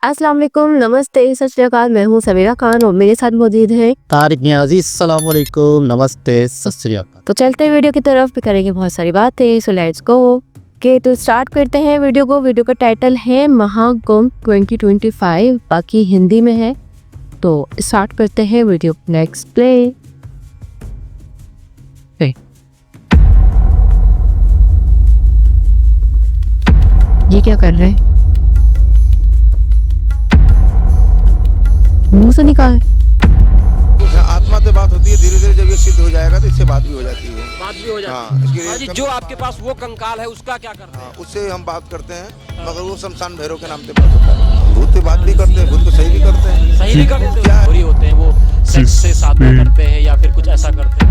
अस्सलाम वालेकुम, नमस्ते, सत श्री अकाल। मैं हूँ समीरा खान और मेरे साथ मौजूद है तारिक नियाज़ी। अस्सलाम वालेकुम, नमस्ते, सत श्री अकाल। तो चलते हैं वीडियो की तरफ भी करेंगे बहुत सारी बातें। सो लेट्स गो के तो स्टार्ट करते हैं वीडियो को। वीडियो का टाइटल है महाकुंभ 2025, बाकी हिंदी में है। तो स्टार्ट करते हैं वीडियो। Next play. ये क्या कर रहे हैं? मुंह से निकाल। आत्मा से बात होती है, धीरे धीरे जब ये सिद्ध हो जाएगा तो इससे बात भी हो जाती है। बात भी हो जाती हाँ, है। इसके हाँ जी, लिए जो आपके पास वो कंकाल है उसका क्या करना है? हाँ, उससे हम बात करते हैं, मगर वो शमशान भैरव के नाम से बात होता है। भूत से बात भी करते हैं, भूत को सही भी करते हैं। सही भी करते क्या हैं, होते हैं वो सेक्स से साधना करते हैं या फिर कुछ ऐसा करते हैं।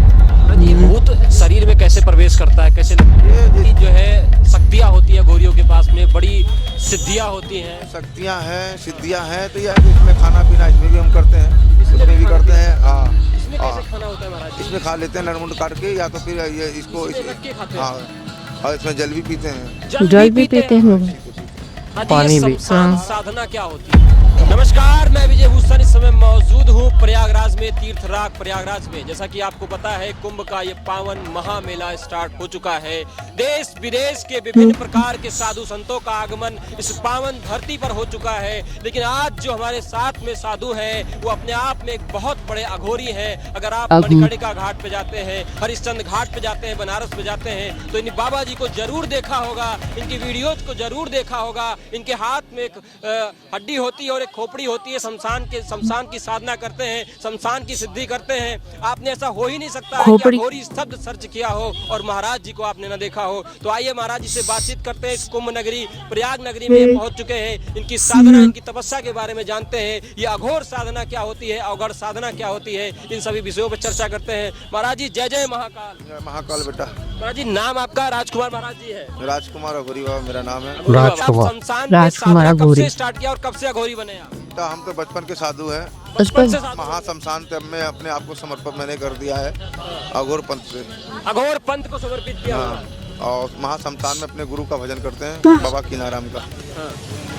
ये भूत शरीर में कैसे प्रवेश करता है, कैसे ये जो है शक्तियाँ होती है घोरियों के पास में, बड़ी सिद्धियाँ होती हैं। शक्तियाँ हैं, सिद्धियाँ हैं, तो यह है कि इसमें खाना पीना इसमें भी हम करते हैं, उसमें भी करते हैं। हाँ, इसमें कैसे खाना होता है महाराज? इसमें खा लेते हैं नरमुंड काट के, या तो फिर ये इसको रख के खाते हैं। हाँ, और इसमें जल भी पीते हैं। जल भी पीते हैं लोग। हाँ जी, पानी ये भी। शमशान साधना क्या होती है? नमस्कार, मैं विजय भूषण इस समय मौजूद हूँ प्रयागराज में, तीर्थराज प्रयागराज में। जैसा कि आपको पता है, कुंभ का ये पावन महामेला स्टार्ट हो चुका है। देश विदेश के विभिन्न प्रकार के साधु संतों का आगमन इस पावन धरती पर हो चुका है। लेकिन आज जो हमारे साथ में साधु हैं वो अपने आप में एक बहुत बड़े अघोरी हैं। अगर आप मणिकर्णिका घाट पे जाते हैं, हरिश्चंद्र घाट पे जाते हैं, बनारस पे जाते हैं, तो इन बाबा जी को जरूर देखा होगा, इनकी वीडियोज को जरूर देखा होगा। इनके हाथ में एक हड्डी होती है और एक खोपड़ी होती है। शमशान की साधना करते हैं, शमशान की सिद्धि करते हैं। आपने ऐसा हो ही नहीं सकता है कि अघोरी शब्द सर्च किया हो और महाराज जी को आपने न देखा हो। तो आइए महाराज जी से बातचीत करते हैं। इस कुंभ नगरी प्रयाग नगरी में पहुंच चुके हैं, इनकी साधना, इनकी तपस्या के बारे में जानते हैं। ये अघोर साधना क्या होती है, अवघड़ साधना क्या होती है, इन सभी विषयों पर चर्चा करते हैं। महाराज जी जय जय महाकाल। महाकाल बेटा। महाराज जी, नाम आपका राजकुमार महाराज जी है? राजकुमार अघोरी बाबा मेरा नाम है। राजकुमार। आप शमशान में साधना कब से स्टार्ट किया और कब से अघोरी बने आप? तो हम तो बचपन के साधु हैं। बचपन से साधु? महाशमशान तब में अपने आप को समर्पित मैंने कर दिया है अघोर पंथ से। अघोर पंथ को समर्पित किया। हाँ, और महाशमशान में अपने गुरु का भजन करते हैं, बाबा कीनाराम का।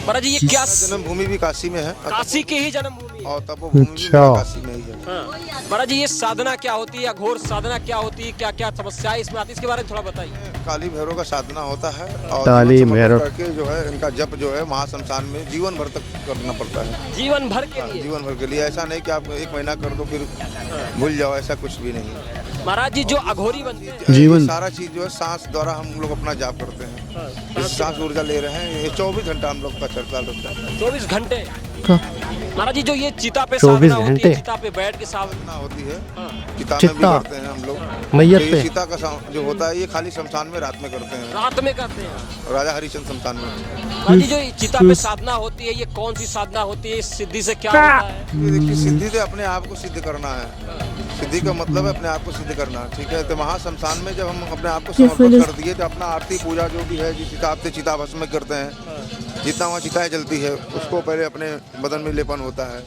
महाराज जी, ये क्या जन्मभूमि भी काशी में है, काशी की ही जन्मभूमि? और तब वो भूमि भी मेरा काशी में ही है। महाराज जी, ये साधना क्या होती है, अघोर साधना क्या होती है, क्या क्या समस्याएं इसमें आती है, इसके बारे में थोड़ा बताइए। काली भैरव का साधना होता है और काली जीवन समर्पण भैरव करके जो है इनका जप जो है महाशमशान में जीवन भर तक करना पड़ता है। जीवन भर के लिए? जीवन भर के लिए। ऐसा नहीं कि आप 1 महीना कर दो फिर भूल जाओ, ऐसा कुछ भी नहीं। महाराज जी, जो अघोरी बनते हैं, जीवन सारा चीज जो है सांस द्वारा हम लोग अपना जाप करते हैं। इस सांस ऊर्जा ले रहे हैं, ये 24 घंटा हम लोग का चलता रहता है। 24 घंटे? महाराज जी, जो ये चिता पे 24 साधना होती है, घंटे? चिता पे बैठ के साधना होती है, हाँ। चिता में भी चिता करते हैं हम लोग। मैयत तो ये पे चिता का जो होता है ये खाली शमशान में रात में करते हैं, रात में करते हैं। राजा हरिश्चंद्र शमशान में। महाराज जी, जो चिता पे साधना होती है, ये कौन सी साधना होती है, इस सिद्धि से क्या होता है? ये देखिए, सिद्धि से अपने आप को सिद्ध करना है। सिद्धि का मतलब है अपने आप को सिद्ध करना, ठीक है। तो महाशमशान में जब हम अपने आप को समर्पित कर दिए तो अपना आरती पूजा जो भी है जिस हिसाब से चिता भस्म में करते हैं, जितना वहाँ चिताएं जलती है उसको पहले अपने बदन में लेपन होता है।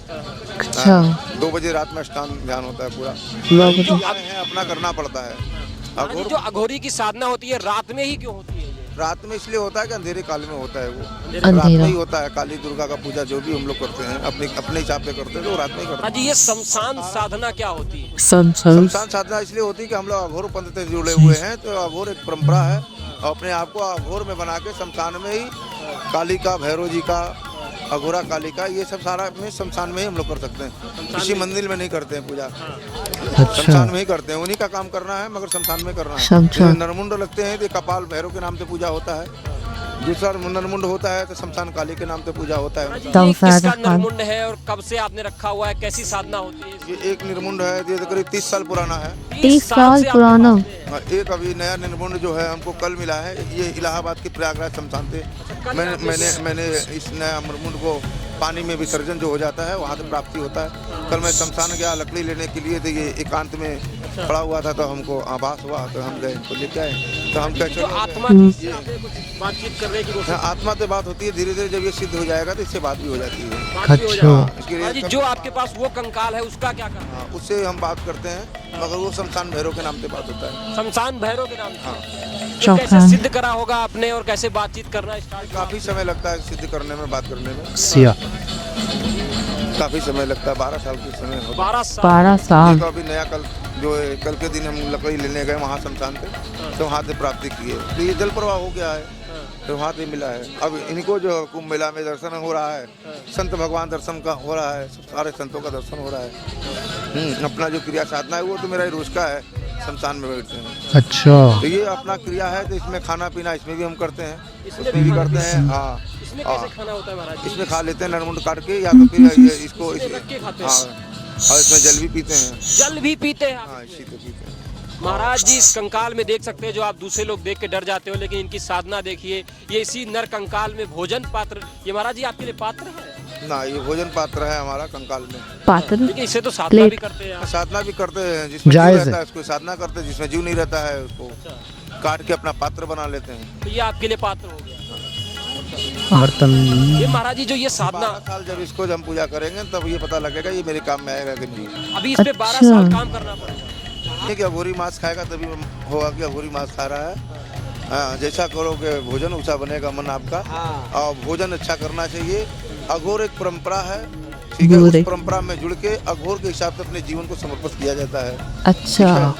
अच्छा। 2 बजे रात में अष्टांग ध्यान होता है पूरा, है अपना करना पड़ता है। महाराज जी, जो अघोरी की साधना होती है रात में ही क्यों होती है? रात में इसलिए होता है कि अंधेरे काल में होता है, वो अंधेरा रात में ही होता है। काली दुर्गा का पूजा जो भी हम लोग करते हैं अपने हिसाब से करते हैं, तो रात में ही करते महाराज जी, ये शमशान साधना क्या होती है? हैं। शमशान साधना इसलिए होती है कि हम लोग अघोर पंथ से जुड़े हुए हैं, तो अघोर एक परंपरा है और अपने आप को अघोर में बना के शमशान में ही काली का, भैरव जी का, अघोरा काली का, ये सब सारा में शमशान में ही हम लोग कर सकते हैं। किसी मंदिर में नहीं करते हैं पूजा, शमशान में ही करते हैं। उन्हीं का काम करना है, मगर शमशान में करना है। नरमुंड लगते हैं तो कपाल भैरव के नाम से पूजा होता है। दूसरा नरमुंड होता है तो शमशान काली के नाम से पूजा होता है। ये किसका नरमुंड है और कब से आपने रखा हुआ है, कैसी साधना होती है? ये एक निर्मुंड है, ये करीब 30 साल पुराना है। 30 साल पुराना? एक अभी नया निर्मुंड जो है हमको कल मिला है, ये इलाहाबाद के प्रयागराज शमशान से मैंने इस नया निर्मुंड को पानी में विसर्जन जो हो जाता है वहाँ से प्राप्ति होता है। कल मैं शमशान गया लकड़ी लेने के लिए, तो ये एकांत में पड़ा हुआ था, तो हमको आभास हुआ तो हम गए तो लेके आए। तो हम क्या जो आत्मा से बातचीत करने की कोशिश, आत्मा से बात होती है, धीरे धीरे जब ये सिद्ध हो जाएगा तो इससे बात भी हो जाती है। बात भी हो जाती है। इसके महाराज जी, लिए जो आपके पास वो कंकाल है उसका क्या करना है? उससे हम बात करते हैं, मगर वो शमशान भैरव के नाम से बात होता है। शमशान भैरव के नाम से? हाँ। तो कैसे सिद्ध करा होगा आपने और कैसे बातचीत करना स्टार्ट? काफी समय लगता है सिद्ध करने में, बात करने में। सिया काफ़ी समय लगता है, 12 साल के समय होता 12 साल 12 साल। है। अभी नया कल जो है, कल के दिन हम लकड़ी लेने गए वहाँ शमशान पे, तो वहाँ से प्राप्ति की है। तो ये जल प्रवाह हो गया है, तो वहाँ से मिला है। अब इनको जो कुंभ मेला में दर्शन हो रहा है, संत भगवान दर्शन का हो रहा है, सारे संतों का दर्शन हो रहा है। अपना जो क्रिया साधना है वो तो मेरा ही रोज का है, शमशान में बैठते हैं। अच्छा। तो ये अपना क्रिया है, तो इसमें खाना पीना इसमें भी हम करते हैं, उसमें भी करते हैं। हाँ, इसमें कैसे खाना होता है महाराज जी? इसमें खा लेते हैं नरमुंड काट के, या तो फिर ये इसको रख के खाते हैं? हाँ, और इसमें जल भी पीते हैं। जल भी पीते हैं आप? हाँ, इसी को पीते हैं। महाराज जी इस कंकाल में देख सकते हैं, जो आप दूसरे लोग देख के डर जाते हो, लेकिन इनकी साधना देखिए। ये इसी नर कंकाल में भोजन पात्र, ये महाराज जी आपके लिए पात्र है? ना, ये भोजन पात्र है हमारा कंकाल में। पात्र लेकिन इससे तो साधना प्लेट। भी करते हैं आप। साधना भी करते हैं, जिसमें जीव जायज़ रहता है। है उसको साधना करते हैं, जिसमें जीव नहीं रहता है उसको काट के अपना पात्र बना लेते हैं। तो ये आपके लिए पात्र हो गया। बर्तन। ये महाराज जी जो ये साधना, 12 साल जब इसको हम पूजा करेंगे तब ये पता लगेगा ये मेरे काम में आएगा कि नहीं। अभी इस पे 12 अच्छा। साल काम करना पड़ेगा। ये कि अघोरी मांस खाएगा तभी होगा कि अघोरी मांस खा रहा है। हाँ, जैसा करोगे भोजन वैसा बनेगा मन आपका। और भोजन अच्छा करना चाहिए। अघोर एक परंपरा है, ठीक है, उस परंपरा में जुड़ के अघोर के हिसाब से अपने जीवन को समर्पित किया जाता है। अच्छा।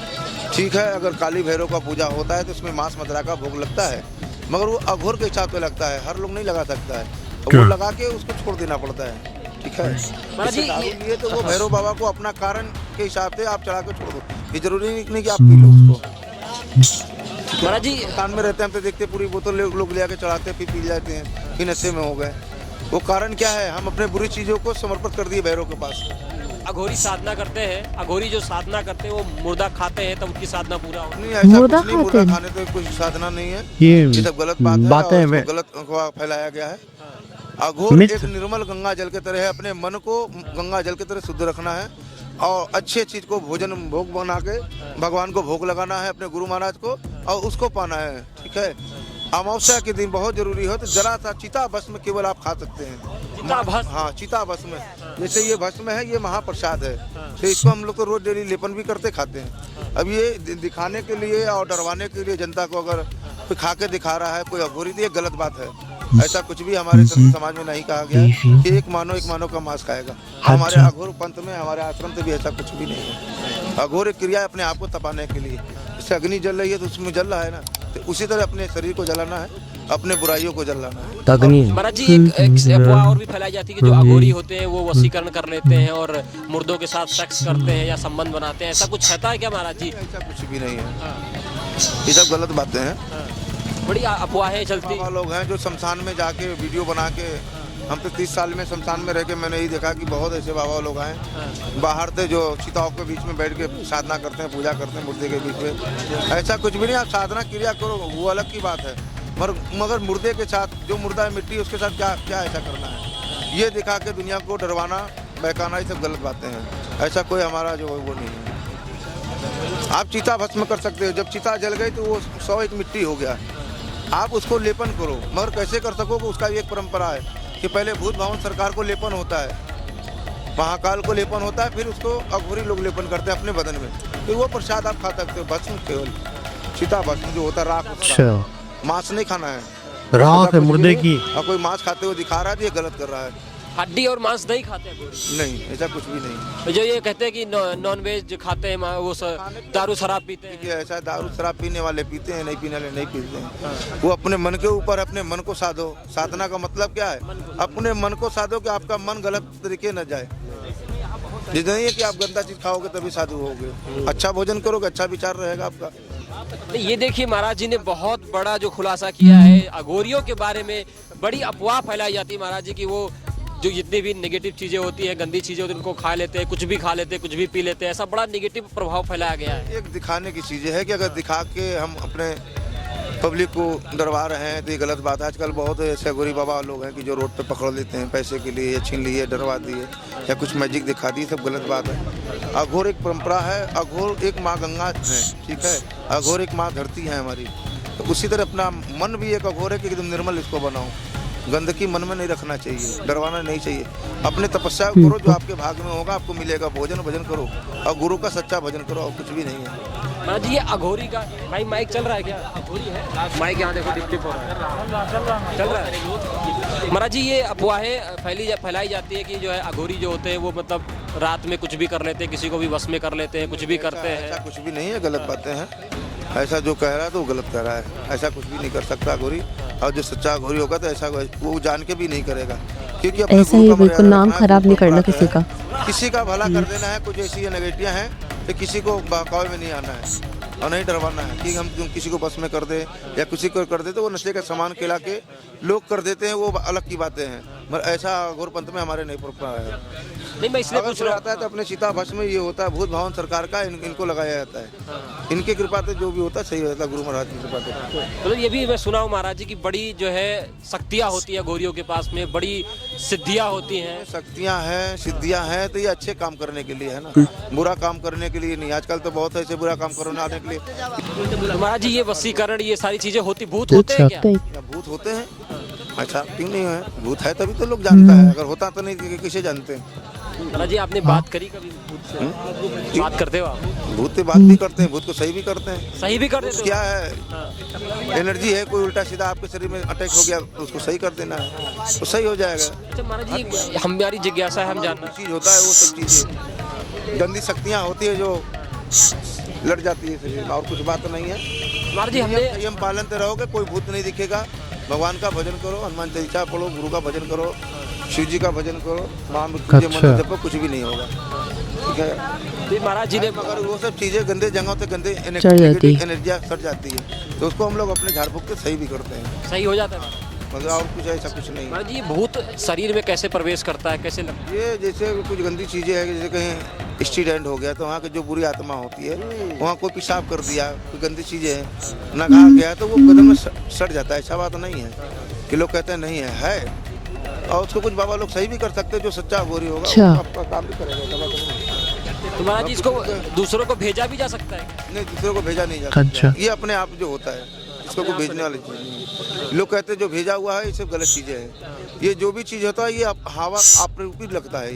ठीक है, अगर काली भैरव का पूजा होता है तो उसमें मांस मदिरा का भोग लगता है, मगर वो अघोर के हिसाब से लगता है, हर लोग नहीं लगा सकता है। वो लगा के उसको छोड़ देना पड़ता है, ठीक है। महाराज जी, जैसे दारू लिए तो वो भैरव बाबा को अपना कारण के हिसाब से आप चढ़ा के छोड़ दो, ये जरूरी नहीं कि आप पी लो उसको। महाराज जी कान में रहते हैं, हम तो देखते पूरी बोतल लोग ले आके चढ़ाते हैं, फिर पी जाते हैं, फिर नशे में हो गए। वो कारण क्या है? हम अपने बुरी चीजों को समर्पित कर दिए भैरव के पास। अघोरी साधना करते हैं, अघोरी जो साधना करते हैं वो मुर्दा खाते हैं तब उनकी साधना पूरा होती नहीं, ऐसा मुर्दा कुछ नहीं, खाते मुर्दा हैं? खाने तो कोई साधना नहीं है, ये ये सब गलत बात है बातें और हैं इसको गलत अफवाह फैलाया गया है। अघोर मिथ। एक निर्मल गंगा जल के तरह है, अपने मन को गंगा जल के तरह शुद्ध रखना है और अच्छे चीज को भोजन भोग बना के भगवान को भोग लगाना है, अपने गुरु महाराज को, और उसको पाना है, ठीक है। अमावस्या के दिन बहुत जरूरी हो तो जरा सा चिता भस्म केवल आप खा सकते हैं। चिता भस्म? हाँ, चिता भस्म। जैसे ये भस्म है, ये महाप्रसाद है, तो इसको हम लोग तो रोज डेली लेपन भी करते खाते हैं। अब ये दिखाने के लिए और डरवाने के लिए जनता को अगर कोई खा के दिखा रहा है कोई अघोरी, तो ये गलत बात है। ऐसा कुछ भी हमारे संत समाज में नहीं कहा गया है कि एक मानव का मांस खाएगा। हमारे अघोर पंथ में, हमारे आश्रम से भी ऐसा कुछ भी नहीं है। अघोर एक क्रिया है अपने आप को तपाने के लिए। जैसे अग्नि जल रही है तो उसमें जल रहा है ना, तो उसी तरह अपने शरीर को जलाना है, अपने बुराइयों को जलाना है। अग्नि। महाराज जी एक अफवाह और भी फैलाई जाती है कि जो अघोरी होते हैं वो वशीकरण कर लेते हैं और मुर्दों के साथ सेक्स करते हैं या संबंध बनाते हैं, ऐसा कुछ रहता है क्या महाराज जी? ऐसा कुछ भी नहीं है, ये सब गलत बातें हैं। बड़ी अफवाहें चलती। बाबा लोग हैं जो शमशान में जाके वीडियो बना के, हम तो 30 साल में शमशान में रह के मैंने यही देखा कि बहुत ऐसे बाबा लोग हैं बाहर से जो चिताओं के बीच में बैठ के साधना करते हैं, पूजा करते हैं मुर्दे के बीच में। ऐसा कुछ भी नहीं, आप साधना क्रिया करो, वो अलग की बात है, मगर मुर्दे के साथ, जो मुर्दा है मिट्टी, उसके साथ क्या क्या ऐसा करना है? ये दिखा के दुनिया को डरवाना, बहकाना, ये सब गलत बातें हैं। ऐसा कोई हमारा जो वो नहीं है। आप चिता भस्म कर सकते हो, जब चिता जल गई तो वो 100 एक मिट्टी हो गया, आप उसको लेपन करो, मगर कैसे कर सकोगे उसका भी एक परंपरा है कि पहले भूत भवन सरकार को लेपन होता है, महाकाल को लेपन होता है, फिर उसको अघोरी लोग लेपन करते हैं अपने बदन में, फिर वो प्रसाद आप खा सकते हो। भस्म केवल चिता भस्म जो होता है, राख, अच्छा। मांस नहीं खाना है, राख है मुर्दे की। और कोई मांस खाते हुए दिखा रहा है तो ये गलत कर रहा है। हड्डी और मांस नहीं खाते हैं अघोरी? नहीं, ऐसा कुछ भी नहीं। जो ये कहते हैं कि नॉन वेज खाते हैं, वो दारू शराब पीते हैं, कि ऐसा दारू शराब पीने वाले पीते हैं, नहीं पीने वाले नहीं पीते हैं। वो अपने मन के ऊपर, अपने मन को साधो। साधना का मतलब क्या है? अपने मन को साधो कि आपका मन गलत तरीके न जाए। ये नहीं है कि आप गंदा चीज खाओगे तभी साधु होगे। अच्छा भोजन करोगे, अच्छा विचार रहेगा आपका। तो ये देखिए महाराज जी ने बहुत बड़ा जो खुलासा किया है अघोरियों के बारे में। बड़ी अफवाह फैलाई जाती है महाराज जी की वो जो जितनी भी नेगेटिव चीजें होती हैं, गंदी चीजें होती हैं, उनको खा लेते हैं, कुछ भी खा लेते हैं, कुछ भी पी लेते हैं, ऐसा बड़ा नेगेटिव प्रभाव फैलाया गया है। एक दिखाने की चीज़ें है कि अगर दिखा के हम अपने पब्लिक को डरवा रहे हैं तो ये गलत बात है। आजकल बहुत ऐसे अघोरी बाबा लोग हैं कि जो रोड पे पकड़ लेते हैं पैसे के लिए, या छीन लिए, डरवा दिए, या कुछ मैजिक दिखा दी, सब गलत बात है। अघोर एक परंपरा है, अघोर एक माँ गंगा है, ठीक है, अघोर एक माँ धरती है हमारी। तो उसी तरह अपना मन भी एक अघोर है कि एकदम निर्मल इसको बनाओ। गंदगी मन में नहीं रखना चाहिए, डरवाना नहीं चाहिए। अपने तपस्या करो, जो आपके भाग में होगा आपको मिलेगा। भजन करो और गुरु का सच्चा भजन करो, और कुछ भी नहीं है। महाराज जी ये अघोरी का माइक चल रहा है क्या? अघोरी है माइक, यहाँ देखो डिप हो रहा है, चल रहा है। महाराज जी ये अफवाहें फैलाई जाती है कि जो है अघोरी जो होते हैं वो मतलब रात में कुछ भी कर लेते हैं, किसी को भी वश में कर लेते हैं, कुछ भी करते हैं। ऐसा कुछ भी नहीं है, गलत बातें हैं। ऐसा जो कह रहा है तो वो गलत कह रहा है। ऐसा कुछ भी नहीं कर सकता अघोरी, और जो सच्चा अघोरी होगा तो ऐसा वो जान के भी नहीं करेगा, क्योंकि अपने ऐसा गुरु ही का बिल्कुल मर्यादा नाम रखना है, खराब गुरु नहीं करना परंपरा किसी का। किसी का भला कर देना है। कुछ ऐसी नेगेटिवियाँ हैं तो किसी को बहकावे में नहीं आना है और नहीं डरवाना है कि हम तुम किसी को बस में कर दे या किसी को कर दे तो वो नशे का सामान खिला के लोग कर देते हैं, वो अलग की बातें हैं। मगर ऐसा घोर पंथ में हमारे नहीं परंपरा है। नहीं मैं इसलिए अगर पूछ कोई रहा हूँ। आता है तो अपने सीता भस्म में ये होता है, भूत भावन सरकार का इनको लगाया जाता है। इनकी कृपा से जो भी होता है सही होता है, गुरु महाराज की कृपा से। मतलब ये भी मैं सुना हूँ महाराज जी की बड़ी जो है शक्तियाँ होती है घोरियों के पास में, बड़ी सिद्धियाँ होती हैं। शक्तियाँ हैं, सिद्धियाँ हैं तो ये अच्छे काम करने के लिए है ना, बुरा काम करने के लिए नहीं। आजकल तो बहुत ऐसे बुरा काम करने के लिए। तो महाराज जी ये वशीकरण ये सारी चीजें होती, भूत होते हैं क्या? क्या भूत होते हैं? अच्छा क्यों नहीं है? भूत है तभी तो लोग जानता है, अगर होता तो नहीं किसे जानते हैं। महाराज जी आपने बात करी कभी भूत से? बात करते हो आप? भूत से बात भी करते हैं, भूत को सही भी करते हैं। सही भी कर देते हो? क्या है, एनर्जी है, कोई उल्टा सीधा आपके शरीर में अटैक हो गया तो उसको सही कर देना है, तो सही हो जाएगा। अच्छा महाराज जी हमारी जिज्ञासा है, हम जानना चीज होता है वो सब चीजें गंदी शक्तियाँ होती है जो लड़ जाती है शरीर में, और कुछ बात नहीं है। महाराज जी हमने संयम पालन से रहोगे, कोई भूत नहीं दिखेगा। भगवान का भजन करो, हनुमान चालीसा पढ़ो, गुरु का भजन करो, शिव जी का भजन करो, महामृत्युंजय मंत्र जपो, कुछ भी नहीं होगा। ठीक है, भी महाराज जी ने अगर वो सब चीजें गंदे जगहों से गंदे चढ़ जाती है। एनर्जियाँ सट जाती है तो उसको हम लोग अपने झाड़ फूक से सही भी करते हैं, सही हो जाता है। मगर और कुछ ऐसा कुछ नहीं है। महाराज जी ये भूत शरीर में कैसे प्रवेश करता है, कैसे लगता ये जैसे कुछ गंदी चीजें हैं, जैसे कहीं एक्सीडेंट हो गया तो वहाँ की जो बुरी आत्मा होती है वहाँ कोई पेशाब कर दिया, कोई गंदी चीजें हैं ना खा गया तो वो बदन में सट जाता है। ऐसा बात नहीं है कि लोग कहते हैं नहीं है। और उसको कुछ बाबा लोग सही भी कर सकते हैं, जो सच्चा गोरी होगा अच्छा। वो आपका काम भी करेगा। ऐसा बात नहीं है। तो महाराज जी इसको दूसरों को भेजा भी जा सकता है? नहीं, दूसरे को भेजा नहीं जा सकता, ये अपने आप जो होता है, इसको कोई भेजने वाली चीज नहीं है। लोग कहते हैं जो भेजा हुआ है ये सब गलत चीजें हैं। ये जो भी चीज होता है ये हवा आप ऊपर लगता है,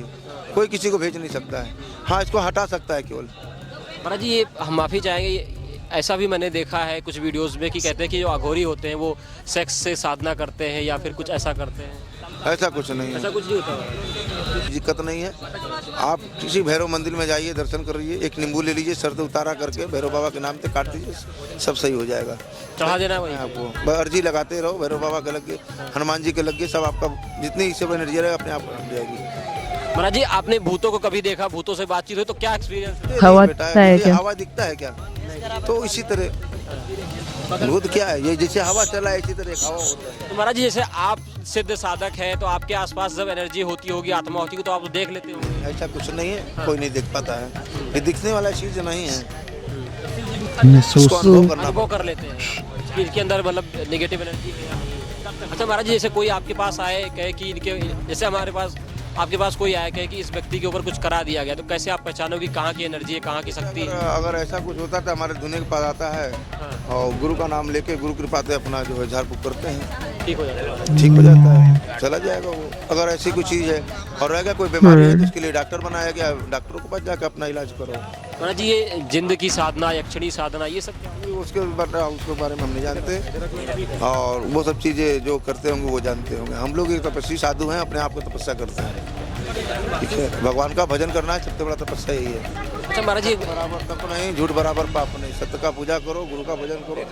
कोई किसी को भेज नहीं सकता है। हाँ, इसको हटा सकता है केवल। महाराज जी ये हम माफ़ी चाहेंगे, ऐसा भी मैंने देखा है कुछ वीडियोस में कि कहते हैं कि जो अघोरी होते हैं वो सेक्स से साधना करते हैं या फिर कुछ ऐसा करते हैं। ऐसा कुछ नहीं है, ऐसा कुछ नहीं होता। दिक्कत नहीं है। आप किसी भैरव मंदिर में जाइए, दर्शन करिए, एक नींबू ले लीजिए, सर से उतारा करके भैरव बाबा के नाम से काट दीजिए, सब सही हो जाएगा। चढ़ा देना है वही आपको बस अर्जी लगाते रहो, भैरव बाबा के लगे, हनुमान जी के लगे, सब आपका जितनी सब एनर्जी रहेगा अपने आप हट जाएगी। महाराज जी आपने भूतों को कभी देखा, भूतों से बातचीत हुई तो क्या एक्सपीरियंस है? हवा बेटा, दिखता है ये क्या? हवा दिखता है क्या? तो इसी तरह भूत क्या है, ये जैसे हवा चला है इसी तरह एक हवा होता है। तो महाराज जी जैसे आप सिद्ध साधक हैं तो आपके आसपास जब एनर्जी होती होगी, आत्मा होती होगी तो आप देख लेते होंगे। ऐसा कुछ नहीं है, कोई नहीं देख पाता है, ये दिखने वाला चीज नहीं है, इसको अनुभव करना अनुभव कर लेते हैं कि इनके अंदर मतलब नेगेटिव एनर्जी है। अच्छा महाराज जी जैसे कोई आपके पास आए कहे कि इनके, जैसे हमारे पास आपके पास कोई आया कहे कि इस व्यक्ति के ऊपर कुछ करा दिया गया, तो कैसे आप पहचानोगे कहाँ की एनर्जी है, कहाँ की शक्ति है? अगर ऐसा कुछ होता तो हमारे दुनिया के पास आता है और गुरु का नाम लेके गुरु कृपा से अपना जो है झाड़ फूक करते हैं, ठीक हो जाता है। ठीक हो जाता है, चला जाएगा वो। अगर ऐसी कोई चीज़ है और रहेगा कोई बीमारी है तो उसके लिए डॉक्टर बनाया गया, डॉक्टरों के पास जाकर अपना इलाज करो। महाराज जी ये जिंद की साधना, यक्षिणी साधना, ये सब क्या है? उसके बारे में हम नहीं जानते, और वो सब चीज़ें जो करते होंगे वो जानते होंगे। हम लोग एक तपस्वी साधु हैं, अपने आप को तपस्या करते हैं, ठीक है। भगवान का भजन करना है, सबसे बड़ा तपस्या यही है। अच्छा महाराज जी बराबर तप नहीं, झूठ बराबर पाप नहीं, सत्य का पूजा करो, गुरु का भजन करो,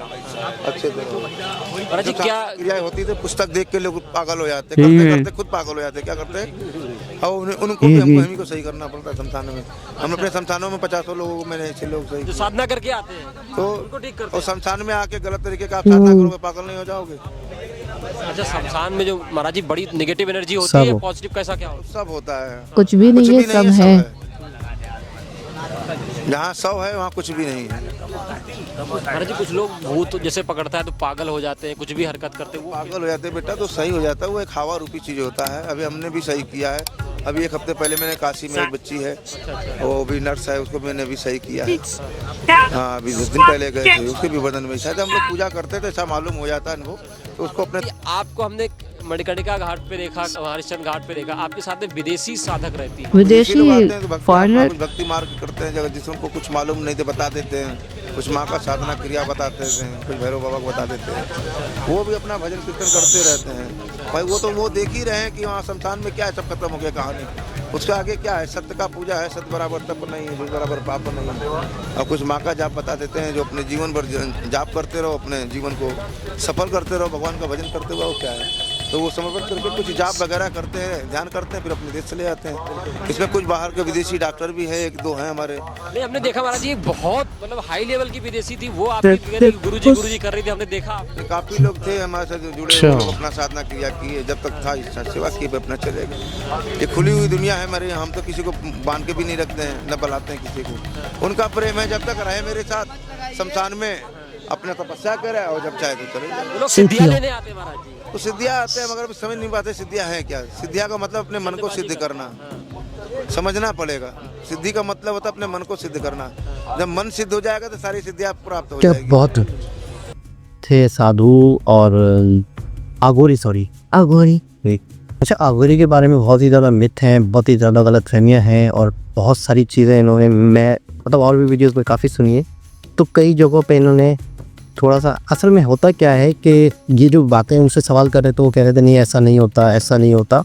अच्छे से करो। महाराज जी क्या क्रियाएं होती थी, पुस्तक देख के लोग पागल हो जाते, करते करते खुद पागल हो जाते। क्या करते हैं, और उनको भी हमको ही को सही करना पड़ता है शमशान में। हम अपने शमशानों में 50 लोगों में ऐसे लोग सही जो साधना करके आते हैं तो उनको ठीक करते और शमशान में आके गलत तरीके का आप साधना करोगे, पागल नहीं हो जाओगे? हैं। अच्छा शमशान में जो महाराज जी बड़ी नेगेटिव एनर्जी होती है, पॉजिटिव कैसा क्या होता सब होता है, कुछ भी नहीं है, सब है। जहाँ 100 है वहाँ कुछ भी नहीं है। है? महाराज जी कुछ लोग भूत जैसे पकड़ता है तो पागल हो जाते हैं, कुछ भी हरकत करते हैं वो पागल हो जाते हैं बेटा, तो सही हो जाता है, वो एक हवा रूपी चीज होता है। अभी हमने भी सही किया है, अभी एक हफ्ते पहले मैंने काशी में एक बच्ची है, वो भी नर्स है, उसको मैंने भी सही किया है। हाँ, अभी 10 दिन पहले गए थे, उसके भी बदन में शायद हम लोग पूजा करते थे, ऐसा मालूम हो जाता है अनुभव, तो उसको अपने। आपको हमने मणिकर्णिका घाट पे देखा, हरिश्चंद्र घाट पे देखा, आपके साथ में विदेशी साधक रहती है। लोग आते हैं तो विदेशी फॉरेनर भक्ति मार्ग करते हैं, जगह जिसको कुछ मालूम नहीं थे बता देते हैं, कुछ माँ का साधना क्रिया बताते हैं, कुछ भैरव बाबा को बता देते हैं। वो भी अपना भजन कीर्तन करते रहते हैं। भाई वो तो वो देख ही रहे हैं कि वहाँ शमशान में क्या है, सब खत्म हो गया कहानी। उसके आगे क्या है, सत्य का पूजा है, सत्य बराबर तप नहीं है, झूठ बराबर पाप नहीं है। और कुछ माँ का जाप बता देते हैं, जो अपने जीवन भर जाप करते रहो, अपने जीवन को सफल करते रहो, भगवान का भजन करते हुए। वो क्या है, तो वो समर्पण करके कुछ जाप वगैरह करते हैं, ध्यान करते हैं, फिर अपने देश चले जाते हैं। इसमें कुछ बाहर के विदेशी डॉक्टर भी है, एक दो हैं हमारे। नहीं, हमने देखा महाराज जी बहुत मतलब हाई लेवल की विदेशी थी, वो आपकी गुरुजी कर रही थी, हमने देखा। काफी लोग थे हमारे साथ जुड़े हुए, लोग अपना साधना क्रिया किए, जब तक था इच्छा सेवा की, अपना चले गए। ये खुली हुई दुनिया है हमारे, हम तो किसी को बांध के भी नहीं रखते हैं, न बुलाते हैं किसी को। उनका प्रेम है, जब तक रहे मेरे साथ शमशान में अपना तपस्या करे, और जब चाहे तो चले जाए। लोग सिद्धियां लेने आते हैं महाराज जी। तो सिद्धियाँ आते हैं, मगर समझ नहीं पाते सिद्धियाँ हैं क्या। सिद्धियाँ का मतलब अपने मन को सिद्ध करना, समझना पड़ेगा। सिद्धि का मतलब होता है अपने मन को सिद्ध करना। जब मन सिद्ध हो जाएगा तो सारी सिद्धियाँ प्राप्त हो जाएगी। बहुत थे साधु और अघोरी, सॉरी अघोरी। अच्छा, अघोरी के बारे में बहुत ही ज़्यादा मिथ हैं, बहुत ही ज़्यादा गलतफहमियां हैं, और बहुत सारी चीज़ें इन्होंने, मैं मतलब और भी वीडियोस में काफ़ी सुनी है। तो कई जगहों पे इन्होंने थोड़ा सा, असल में होता क्या है कि ये जो बातें उनसे सवाल कर रहे तो वो कह रहे थे नहीं ऐसा नहीं होता, ऐसा नहीं होता।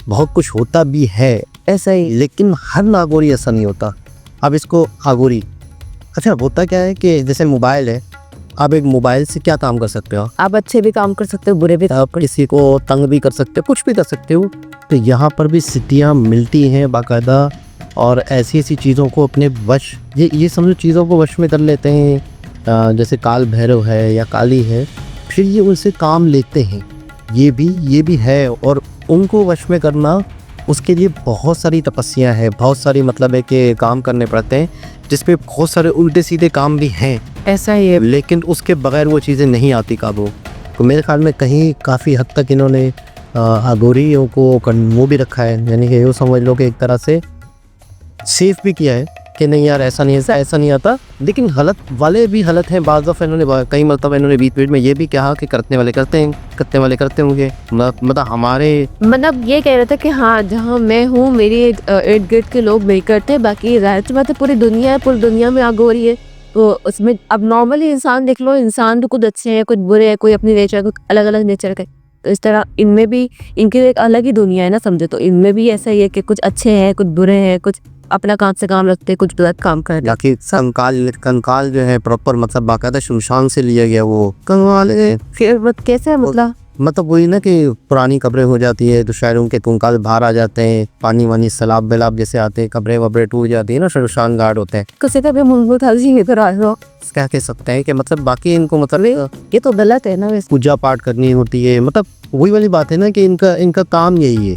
बहुत कुछ होता भी है ऐसा ही, लेकिन हर नागौरी ऐसा नहीं होता। अब इसको अघोरी, अच्छा होता क्या है कि जैसे मोबाइल है, आप एक मोबाइल से क्या काम कर सकते हो? आप अच्छे भी काम कर सकते हो, बुरे भी। आप किसी को तंग भी कर सकते हो, कुछ भी कर सकते हो। तो यहाँ पर भी सिद्धियाँ मिलती हैं बाकायदा, और ऐसी ऐसी चीज़ों को अपने वश, ये समझो चीज़ों को वश में कर लेते हैं। जैसे काल भैरव है या काली है, फिर ये उनसे काम लेते हैं। ये भी है, और उनको वश में करना, उसके लिए बहुत सारी तपस्या है, बहुत सारी मतलब है कि काम करने पड़ते हैं, जिस पे बहुत सारे उल्टे सीधे काम भी हैं। ऐसा ही है, लेकिन उसके बगैर वो चीज़ें नहीं आती काबू। तो मेरे ख्याल में कहीं काफ़ी हद तक इन्होंने अघोरियों को वो भी रखा है, यानी कि ये समझ लो कि एक तरह से सेफ भी किया है कि नहीं यार ऐसा नहीं आता। लेकिन गलत वाले भी गलत हैं। बाज़ दफ़ा इन्होंने कई मरतबा इन्होंने बीच में ये भी कहा कि करने वाले करते होंगे। मतलब हमारे मतलब ये कह रहा था कि हाँ, जहाँ मैं हूँ मेरे इर्द गिर्द के लोग नहीं करते, बाकी जाहिर सी बात है पूरी दुनिया में अघोरी है। तो उसमें अब नॉर्मली इंसान देख लो, इंसान तो कुछ अच्छे हैं, कुछ बुरे हैं, कोई अपनी नेचर, कुछ अलग अलग नेचर का। तो इस तरह इनमें भी इनकी एक अलग ही दुनिया है ना, समझे। तो इनमें भी ऐसा ही है कि कुछ अच्छे हैं, कुछ बुरे हैं, कुछ अपना काम से काम रखते हैं, कुछ गलत काम कर रहे हैं। बाकी कंकाल जो है प्रॉपर मतलब बाकायदा शमशान से लिया गया। वो कंकाल फिर कैसे मतलब वही ना कि पुरानी कब्रें हो जाती है तो शायद उनके कंकाल बाहर आ जाते हैं, पानी वानी सैलाब बेलाब जैसे आते हैं, कब्रें वब्रें टूट जाती है ना, शमशान घाट होते हैं। क्या कह सकते हैं कि मतलब बाकी इनको मतलब ये तो गलत है ना, वैसे पूजा पाठ करनी होती है। मतलब वही वाली बात है ना कि इनका काम यही है,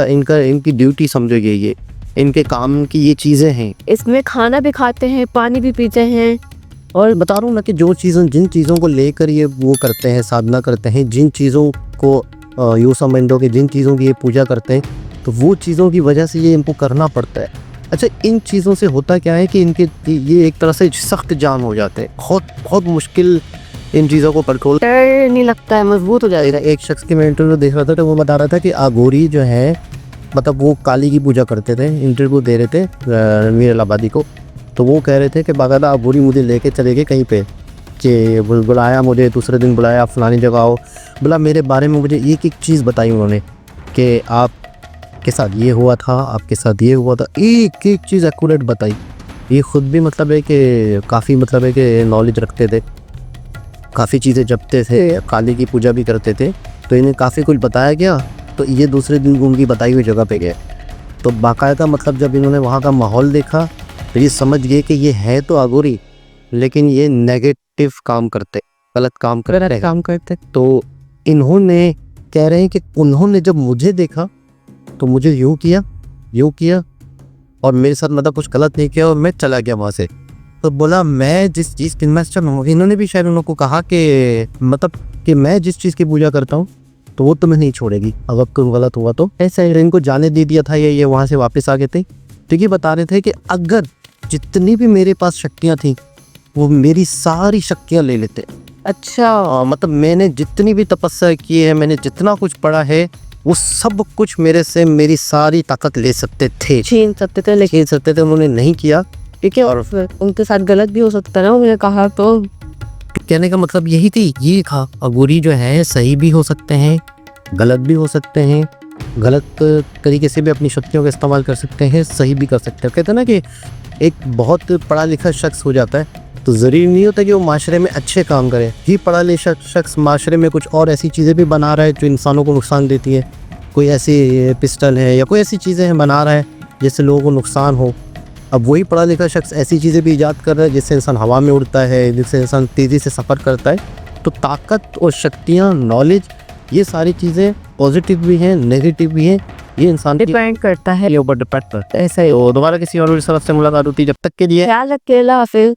इनकी ड्यूटी समझो यही है, इनके काम की ये चीज़ें हैं। इसमें खाना भी खाते हैं, पानी भी पीते हैं। और बता रहा हूँ ना कि जिन चीज़ों को लेकर ये वो करते हैं, साधना करते हैं, जिन चीज़ों को यूँ समझ लो कि जिन चीज़ों की ये पूजा करते हैं, तो वो चीज़ों की वजह से ये इनको करना पड़ता है। अच्छा, इन चीज़ों से होता क्या है कि इनके ये एक तरह से सख्त जान हो जाते हैं, बहुत मुश्किल इन चीज़ों को कंट्रोल नहीं लगता है, मजबूत हो जाएगा। एक शख्स की मैं इंटरव्यू देख रहा था तो वो बता रहा था कि अघोरी जो है मतलब वो काली की पूजा करते थे। इंटरव्यू दे रहे थे रणवीर इलाहाबादी को, तो वो कह रहे थे कि बाकायदा अघोरी मुझे लेके चले गए कहीं पे, कि बुलाया मुझे, दूसरे दिन बुलाया फलानी जगह आओ, बोला मेरे बारे में मुझे एक चीज़ बताई उन्होंने कि आपके साथ ये हुआ था, आपके साथ ये हुआ था, एक चीज़ एक्यूरेट बताई। ये ख़ुद भी मतलब है कि काफ़ी मतलब है कि नॉलेज रखते थे, काफ़ी चीज़ें जपते थे, काली की पूजा भी करते थे, तो इन्हें काफ़ी कुछ बताया गया। तो ये दूसरे दिन उनकी बताई हुई जगह पे गए, तो बाकायदा मतलब जब इन्होंने वहाँ का माहौल देखा तो ये समझ गए कि ये है तो अघोरी, लेकिन ये नेगेटिव काम करते, गलत काम करते। तो इन्होंने कह रहे हैं कि उन्होंने जब मुझे देखा तो मुझे यूँ किया और मेरे साथ मतलब कुछ गलत नहीं किया और मैं चला गया वहाँ से। तो बोला मैं जिस चीज़ की, मैं इन्होंने भी शायद उनको कहा कि मतलब कि मैं जिस चीज़ की पूजा करता हूँ तो वो तुम्हें नहीं छोड़ेगी, अगर कुछ गलत हुआ तो। ऐसा ही इनको जाने दे दिया था, ये वहाँ से वापस आ गए थे। तो ये बता रहे थे कि अगर जितनी भी मेरे पास शक्तियाँ थी वो मेरी सारी शक्तियाँ ले लेते। अच्छा, मतलब मैंने जितनी भी तपस्या की है, मैंने जितना कुछ पढ़ा है, वो सब कुछ मेरे से मेरी सारी ताकत ले सकते थे, छीन सकते थे, उन्होंने नहीं किया। ठीक है, और फिर उनके साथ गलत भी हो सकता है ना, उन्होंने कहा तो। कहने का मतलब यही थी, ये था अघोरी जो है सही भी हो सकते हैं, गलत भी हो सकते हैं, गलत तरीके से भी अपनी शक्तियों का इस्तेमाल कर सकते हैं, सही भी कर सकते हैं। कहते हैं ना कि एक बहुत पढ़ा लिखा शख्स हो जाता है तो ज़रूरी नहीं होता कि वो माशरे में अच्छे काम करे। ही पढ़ा लिखा शख्स माशरे में कुछ और ऐसी चीज़ें भी बना रहा है जो इंसानों को नुकसान देती है। कोई ऐसी पिस्टल है या कोई ऐसी चीज़ें हैं बना रहा है जिससे लोगों को नुकसान हो। अब वही पढ़ा लिखा शख्स ऐसी चीज़ें भी ईजाद कर रहा है जिससे इंसान हवा में उड़ता है, जिससे इंसान तेज़ी से सफ़र करता है। तो ताकत और शक्तियाँ, नॉलेज, ये सारी चीज़ें पॉजिटिव भी हैं, नेगेटिव भी हैं। ये इंसान के डिपेंड करता है। ऊपर डिपेंड करता है। ऐसा ही हो। दोबारा किसी और तरफ से मुलाकात होती है, जब तक के लिए ख्याल रखिए, अल्लाह हाफिज़।